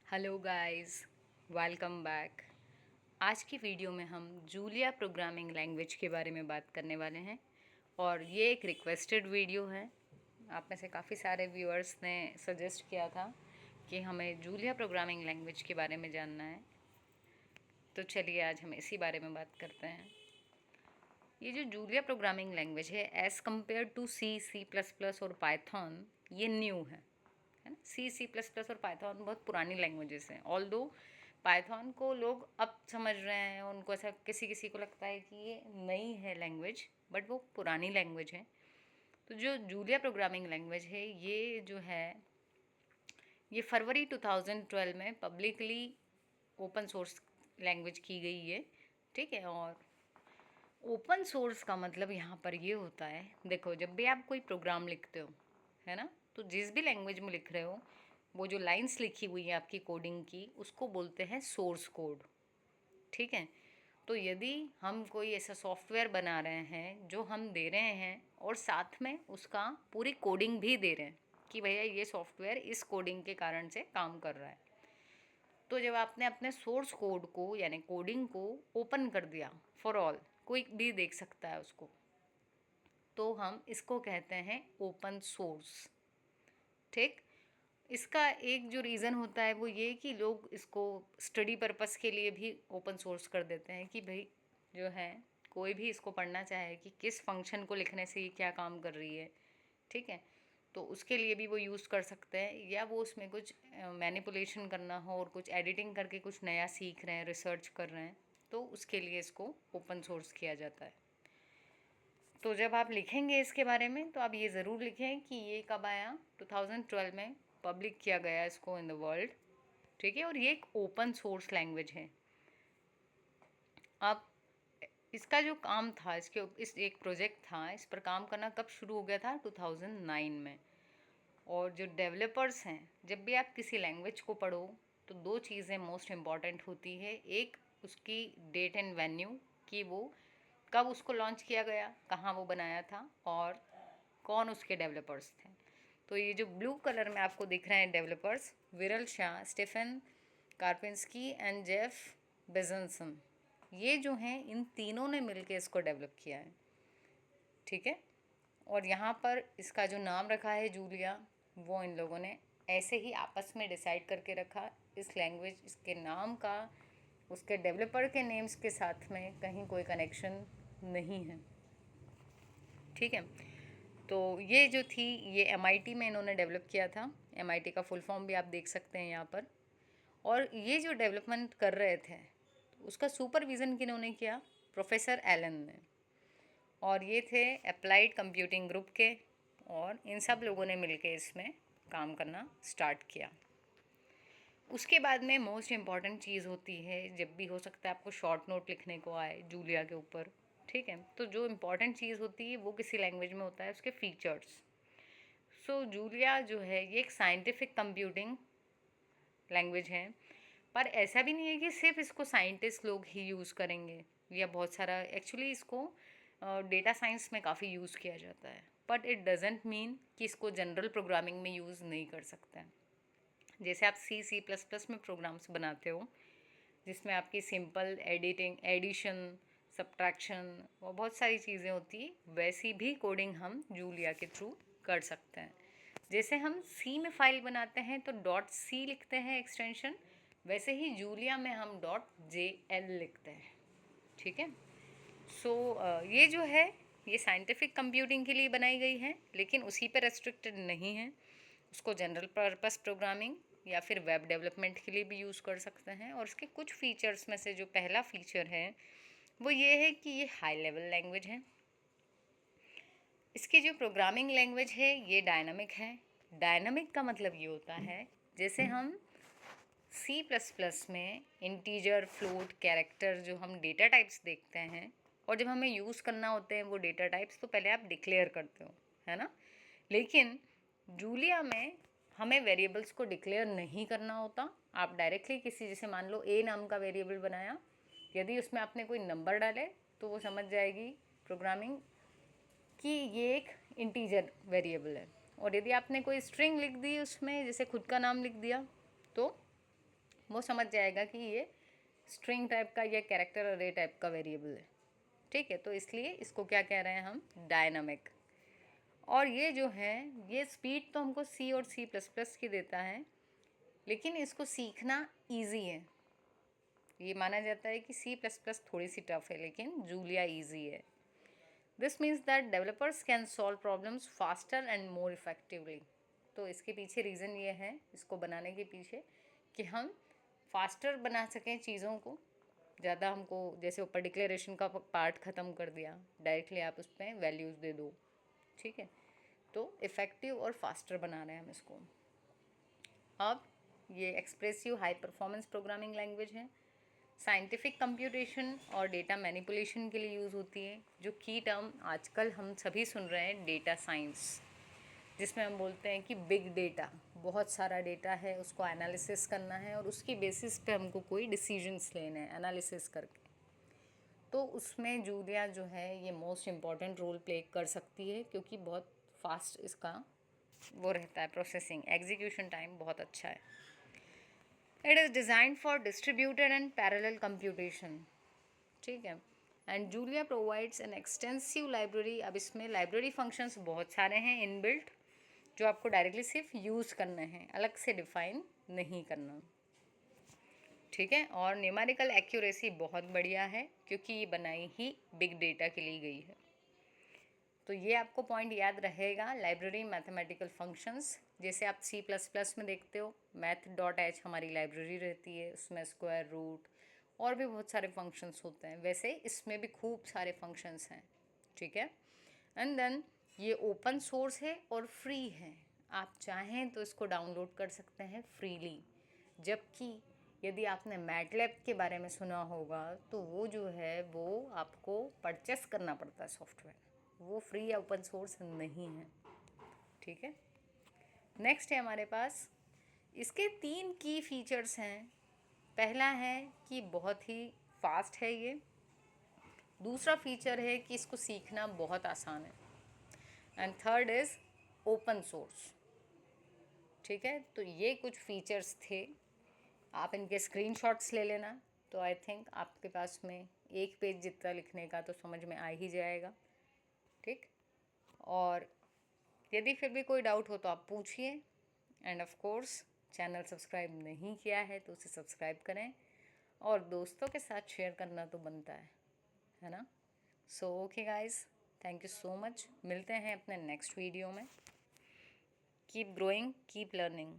Hello guys, welcome back. आज की video में हम जूलिया प्रोग्रामिंग लैंग्वेज के बारे में बात करने वाले हैं और ये एक रिक्वेस्टेड वीडियो है। आप में से काफ़ी सारे व्यूअर्स ने सजेस्ट किया था कि हमें जूलिया प्रोग्रामिंग लैंग्वेज के बारे में जानना है, तो चलिए आज हम इसी बारे में बात करते हैं। ये जो जूलिया प्रोग्रामिंग लैंग्वेज है as compared to C plus plus और पाइथन, ये न्यू है ना। सी प्लस प्लस और पाइथन बहुत पुरानी लैंग्वेजेस हैं। ऑल्दो पाइथन को लोग अब समझ रहे हैं, उनको ऐसा किसी किसी को लगता है कि ये नई है लैंग्वेज, बट वो पुरानी लैंग्वेज है। तो जो जूलिया प्रोग्रामिंग लैंग्वेज है ये जो है ये फरवरी 2012 में पब्लिकली ओपन सोर्स लैंग्वेज की गई है, ठीक है। और ओपन सोर्स का मतलब यहाँ पर ये होता है, देखो जब भी आप कोई प्रोग्राम लिखते हो, है ना, तो जिस भी लैंग्वेज में लिख रहे हो वो जो लाइंस लिखी हुई है आपकी कोडिंग की उसको बोलते हैं सोर्स कोड, ठीक है। तो यदि हम कोई ऐसा सॉफ्टवेयर बना रहे हैं जो हम दे रहे हैं और साथ में उसका पूरी कोडिंग भी दे रहे हैं कि भैया ये सॉफ्टवेयर इस कोडिंग के कारण से काम कर रहा है, तो जब आपने अपने सोर्स कोड को यानी कोडिंग को ओपन कर दिया फॉर ऑल, कोई भी देख सकता है उसको, तो हम इसको कहते हैं ओपन सोर्स, ठीक। इसका एक जो रीज़न होता है वो ये कि लोग इसको स्टडी पर्पस के लिए भी ओपन सोर्स कर देते हैं कि भाई जो है कोई भी इसको पढ़ना चाहे कि किस फंक्शन को लिखने से ये क्या काम कर रही है, ठीक है, तो उसके लिए भी वो यूज़ कर सकते हैं। या वो उसमें कुछ मैनिपुलेशन करना हो और कुछ एडिटिंग करके कुछ नया सीख रहे हैं, रिसर्च कर रहे हैं, तो उसके लिए इसको ओपन सोर्स किया जाता है। तो जब आप लिखेंगे इसके बारे में तो आप ये ज़रूर लिखें कि ये कब आया, 2012 में पब्लिक किया गया इसको इन द वर्ल्ड, ठीक है। और ये एक ओपन सोर्स लैंग्वेज है। अब इसका जो काम था, इस एक प्रोजेक्ट था, इस पर काम करना कब शुरू हो गया था, 2009 में। और जो डेवलपर्स हैं, जब भी आप किसी लैंग्वेज को पढ़ो तो दो चीज़ें मोस्ट इम्पॉर्टेंट होती है। एक उसकी डेट एंड वेन्यू, कि वो कब उसको लॉन्च किया गया, कहाँ वो बनाया था और कौन उसके डेवलपर्स थे। तो ये जो ब्लू कलर में आपको दिख रहे हैं डेवलपर्स, विरल शाह, स्टीफन कार्पिंस्की एंड जेफ बेजनसन, ये जो हैं इन तीनों ने मिलकर इसको डेवलप किया है, ठीक है। और यहाँ पर इसका जो नाम रखा है जूलिया, वो इन लोगों ने ऐसे ही आपस में डिसाइड करके रखा। इस लैंग्वेज, इसके नाम का उसके डेवलपर के नेम्स के साथ में कहीं कोई कनेक्शन नहीं है, ठीक है। तो ये जो थी ये MIT में इन्होंने डेवलप किया था। MIT का फुल फॉर्म भी आप देख सकते हैं यहाँ पर। और ये जो डेवलपमेंट कर रहे थे उसका सुपरविज़न किन्होंने किया, प्रोफेसर एलन ने। और ये थे अप्लाइड कंप्यूटिंग ग्रुप के, और इन सब लोगों ने मिलके इसमें काम करना स्टार्ट किया। उसके बाद में मोस्ट इम्पॉर्टेंट चीज़ होती है, जब भी हो सकता है आपको शॉर्ट नोट लिखने को आए जूलिया के ऊपर, ठीक है, तो जो इम्पॉर्टेंट चीज़ होती है वो किसी लैंग्वेज में होता है उसके फीचर्स। सो जूलिया जो है ये एक साइंटिफिक कंप्यूटिंग लैंग्वेज है, पर ऐसा भी नहीं है कि सिर्फ इसको साइंटिस्ट लोग ही यूज़ करेंगे, या बहुत सारा एक्चुअली इसको डेटा साइंस में काफ़ी यूज़ किया जाता है, बट इट डजेंट मीन कि इसको जनरल प्रोग्रामिंग में यूज़ नहीं कर सकते हैं। जैसे आप सी प्लस प्लस में प्रोग्राम्स बनाते हो जिसमें आपकी सिंपल एडिटिंग, एडिशन, सब्ट्रैक्शन और बहुत सारी चीज़ें होती है, वैसी भी कोडिंग हम जूलिया के थ्रू कर सकते हैं। जैसे हम सी में फाइल बनाते हैं तो .c लिखते हैं एक्सटेंशन, वैसे ही जूलिया में हम .jl लिखते हैं, ठीक है। सो ये जो है ये साइंटिफिक कंप्यूटिंग के लिए बनाई गई है, लेकिन उसी पे रेस्ट्रिक्टेड नहीं है। उसको जनरल पर्पस प्रोग्रामिंग या फिर वेब डेवलपमेंट के लिए भी यूज़ कर सकते हैं। और इसके कुछ फीचर्स में से जो पहला फीचर है वो ये है कि ये हाई लेवल लैंग्वेज है। इसकी जो प्रोग्रामिंग लैंग्वेज है ये डायनामिक है। डायनामिक का मतलब ये होता है, जैसे हम सी प्लस प्लस में इंटीजर, फ्लोट, कैरेक्टर जो हम डेटा टाइप्स देखते हैं, और जब हमें यूज़ करना होते हैं वो डेटा टाइप्स, तो पहले आप डिक्लेयर करते हो, है ना। लेकिन जूलिया में हमें वेरिएबल्स को डिक्लेयर नहीं करना होता। आप डायरेक्टली किसी, जैसे मान लो ए नाम का वेरिएबल बनाया, यदि उसमें आपने कोई नंबर डाले तो वो समझ जाएगी प्रोग्रामिंग कि ये एक इंटीजर वेरिएबल है। और यदि आपने कोई स्ट्रिंग लिख दी उसमें, जैसे खुद का नाम लिख दिया, तो वो समझ जाएगा कि ये स्ट्रिंग टाइप का या कैरेक्टर अरे टाइप का वेरिएबल है। ठीक है, तो इसलिए इसको क्या कह रहे हैं हम, डायनामिक। और ये जो है ये स्पीड तो हमको सी और सी प्लस प्लस की देता है, लेकिन इसको सीखना ईजी है। ये माना जाता है कि सी प्लस प्लस थोड़ी सी टफ है, लेकिन जूलिया ईजी है। This means that developers can solve problems faster and more effectively. तो इसके पीछे रीज़न ये है, इसको बनाने के पीछे, कि हम फास्टर बना सकें चीज़ों को। ज़्यादा हमको, जैसे ऊपर डिक्लेरेशन का पार्ट ख़त्म कर दिया, डायरेक्टली आप उस पर वैल्यूज़ दे दो। ठीक है, तो इफ़ेक्टिव और फास्टर बना रहे हैं हम इसको। अब ये expressive high performance programming language है। साइंटिफिक कंप्यूटेशन और डेटा मैनिपुलेशन के लिए यूज़ होती है। जो की टर्म आजकल हम सभी सुन रहे हैं, डेटा साइंस, जिसमें हम बोलते हैं कि बिग डेटा, बहुत सारा डेटा है, उसको एनालिसिस करना है और उसकी बेसिस पे हमको कोई डिसीजंस लेने हैं एनालिसिस करके। तो उसमें जूलिया जो है ये मोस्ट इम्पॉर्टेंट रोल प्ले कर सकती है, क्योंकि बहुत फास्ट इसका वो रहता है, प्रोसेसिंग एग्जीक्यूशन टाइम बहुत अच्छा है। It is designed for distributed and parallel computation. ठीक है, and Julia provides an extensive library. अब इसमें लाइब्रेरी फंक्शंस बहुत सारे हैं इनबिल्ट, जो आपको डायरेक्टली सिर्फ यूज़ करने हैं, अलग से डिफाइन नहीं करना। ठीक है, और न्यूमेरिकल एक्यूरेसी बहुत बढ़िया है, क्योंकि ये बनाई ही बिग डेटा के लिए गई है। तो ये आपको पॉइंट याद रहेगा, लाइब्रेरी मैथमेटिकल फंक्शंस। जैसे आप सी प्लस प्लस में देखते हो, math.h हमारी लाइब्रेरी रहती है, उसमें स्क्वायर रूट और भी बहुत सारे फंक्शंस होते हैं, वैसे इसमें भी खूब सारे फंक्शंस हैं। ठीक है, एंड देन ये ओपन सोर्स है और फ्री है, आप चाहें तो इसको डाउनलोड कर सकते हैं फ्रीली। जबकि यदि आपने मैटलैब के बारे में सुना होगा, तो वो जो है वो आपको परचेस करना पड़ता है सॉफ्टवेयर, वो फ्री या ओपन सोर्स नहीं है। ठीक है, नेक्स्ट है हमारे पास, इसके 3 की फीचर्स हैं। पहला है कि बहुत ही फास्ट है ये। दूसरा फीचर है कि इसको सीखना बहुत आसान है। And third is open source. ठीक है, तो ये कुछ फीचर्स थे, आप इनके स्क्रीनशॉट्स ले लेना। तो आई थिंक आपके पास में 1 पेज जितना लिखने का तो समझ में आ ही जाएगा। ठीक, और यदि फिर भी कोई डाउट हो तो आप पूछिए। End of course channel subscribe नहीं किया है तो उसे सब्सक्राइब करें, और दोस्तों के साथ शेयर करना तो बनता है ना। So okay guys, thank you so much. मिलते हैं अपने नेक्स्ट वीडियो में। Keep growing, keep learning.